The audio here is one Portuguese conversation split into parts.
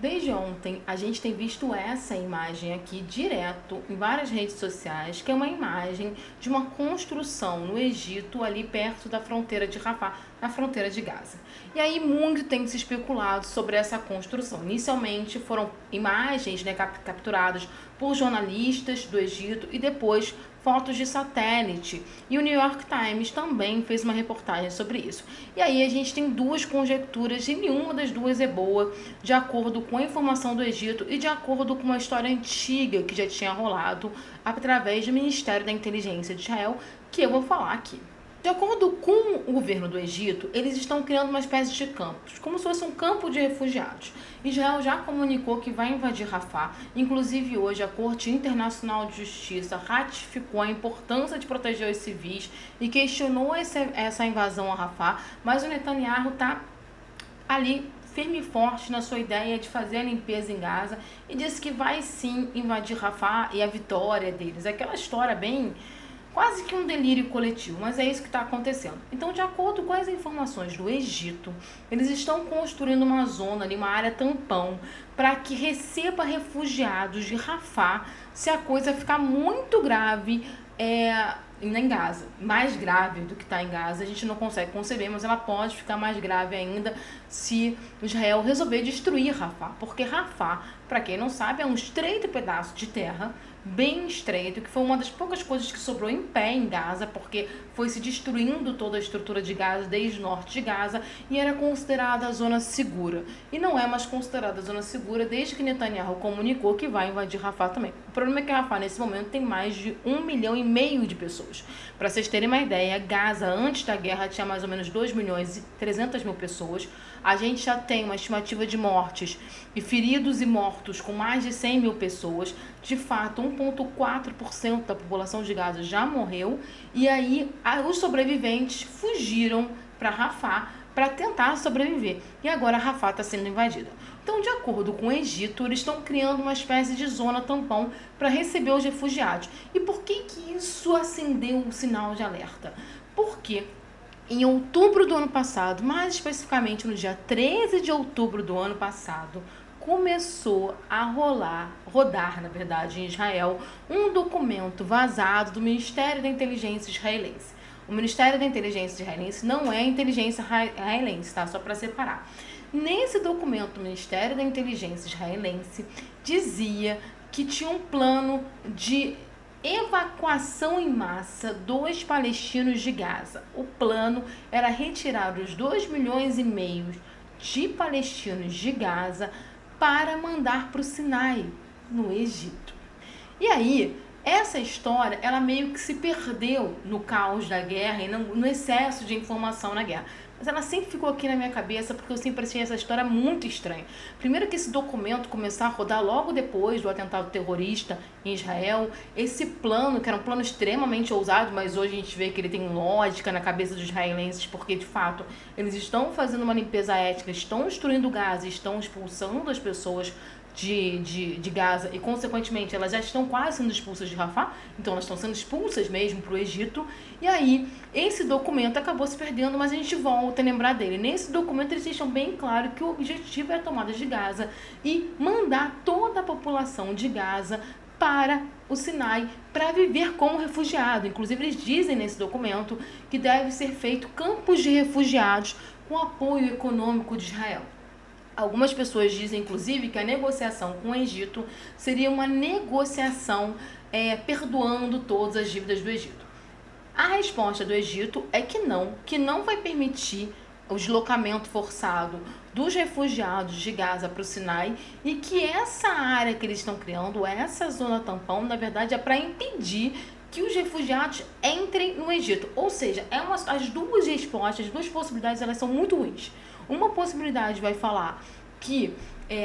Desde ontem, a gente tem visto essa imagem aqui direto em várias redes sociais, que é uma imagem de uma construção no Egito, ali perto da fronteira de Rafah, na fronteira de Gaza. E aí muito tem se especulado sobre essa construção. Inicialmente foram imagens, capturadas por jornalistas do Egito e depois fotos de satélite. E o New York Times também fez uma reportagem sobre isso. E aí a gente tem duas conjecturas e nenhuma das duas é boa, de acordo com a informação do Egito e de acordo com uma história antiga que já tinha rolado através do Ministério da Inteligência de Israel, que eu vou falar aqui. De acordo com o governo do Egito, eles estão criando uma espécie de campos, como se fosse um campo de refugiados. Israel já comunicou que vai invadir Rafah. Inclusive hoje a Corte Internacional de Justiça ratificou a importância de proteger os civis e questionou essa invasão a Rafah, mas o Netanyahu está ali firme e forte na sua ideia de fazer a limpeza em Gaza e disse que vai sim invadir Rafah e a vitória deles. Aquela história bem... quase que um delírio coletivo, mas é isso que está acontecendo. Então, de acordo com as informações do Egito, eles estão construindo uma zona ali, uma área tampão, para que receba refugiados de Rafah se a coisa ficar muito grave em Gaza. Mais grave do que está em Gaza, a gente não consegue conceber, mas ela pode ficar mais grave ainda se Israel resolver destruir Rafah. Porque Rafah, para quem não sabe, é um estreito pedaço de terra, bem estreito, que foi uma das poucas coisas que sobrou em pé em Gaza, porque foi se destruindo toda a estrutura de Gaza desde o norte de Gaza e era considerada a zona segura. E não é mais considerada a zona segura desde que Netanyahu comunicou que vai invadir Rafah também. O problema é que Rafah nesse momento tem mais de 1,5 milhão de pessoas. Para vocês terem uma ideia, Gaza antes da guerra tinha mais ou menos 2.300.000 pessoas. A gente já tem uma estimativa de mortes e feridos e mortos com mais de 100 mil pessoas. De fato, 1,4% da população de Gaza já morreu. E aí, os sobreviventes fugiram para Rafah para tentar sobreviver. E agora Rafah está sendo invadida. Então, de acordo com o Egito, eles estão criando uma espécie de zona tampão para receber os refugiados. E por que isso acendeu um sinal de alerta? Porque em outubro do ano passado, mais especificamente no dia 13 de outubro do ano passado, começou a rodar, na verdade, em Israel, um documento vazado do Ministério da Inteligência israelense. O Ministério da Inteligência israelense não é a inteligência israelense, tá? Só para separar. Nesse documento, o Ministério da Inteligência israelense dizia que tinha um plano de evacuação em massa dos palestinos de Gaza. O plano era retirar os 2,5 milhões de palestinos de Gaza para mandar para o Sinai, no Egito. E aí, essa história, ela meio que se perdeu no caos da guerra e no excesso de informação na guerra. Mas ela sempre ficou aqui na minha cabeça porque eu sempre achei essa história muito estranha. Primeiro que esse documento começou a rodar logo depois do atentado terrorista em Israel. Esse plano, que era um plano extremamente ousado, mas hoje a gente vê que ele tem lógica na cabeça dos israelenses, porque de fato eles estão fazendo uma limpeza étnica, estão destruindo Gaza, estão expulsando as pessoas de Gaza e, consequentemente, elas já estão quase sendo expulsas de Rafah, então elas estão sendo expulsas mesmo para o Egito. E aí, esse documento acabou se perdendo, mas a gente volta a lembrar dele. Nesse documento, eles deixam bem claro que o objetivo é a tomada de Gaza e mandar toda a população de Gaza para o Sinai para viver como refugiado. Inclusive, eles dizem nesse documento que deve ser feito campos de refugiados com apoio econômico de Israel. Algumas pessoas dizem, inclusive, que a negociação com o Egito seria uma negociação perdoando todas as dívidas do Egito. A resposta do Egito é que não vai permitir o deslocamento forçado dos refugiados de Gaza para o Sinai e que essa área que eles estão criando, essa zona tampão, na verdade é para impedir que os refugiados entrem no Egito. Ou seja, as duas respostas, as duas possibilidades, elas são muito ruins. Uma possibilidade vai falar que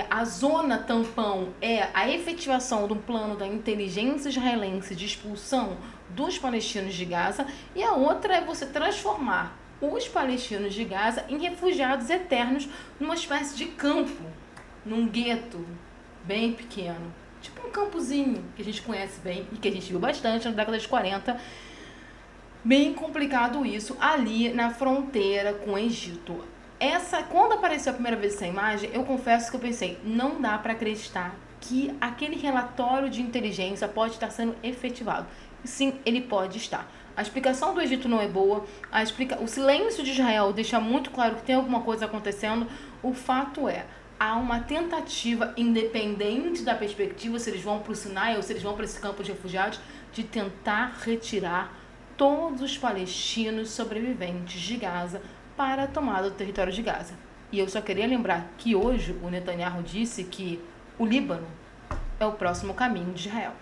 a zona tampão é a efetivação do plano da inteligência israelense de expulsão dos palestinos de Gaza, e a outra é você transformar os palestinos de Gaza em refugiados eternos numa espécie de campo, num gueto bem pequeno. Tipo um campozinho que a gente conhece bem e que a gente viu bastante na década de 40. Bem complicado isso ali na fronteira com o Egito. Quando apareceu a primeira vez essa imagem, eu confesso que eu pensei, não dá para acreditar que aquele relatório de inteligência pode estar sendo efetivado. Sim, ele pode estar. A explicação do Egito não é boa, o silêncio de Israel deixa muito claro que tem alguma coisa acontecendo. O fato é, há uma tentativa, independente da perspectiva, se eles vão para o Sinai ou se eles vão para esse campo de refugiados, de tentar retirar todos os palestinos sobreviventes de Gaza para a tomada do território de Gaza. E eu só queria lembrar que hoje o Netanyahu disse que o Líbano é o próximo caminho de Israel.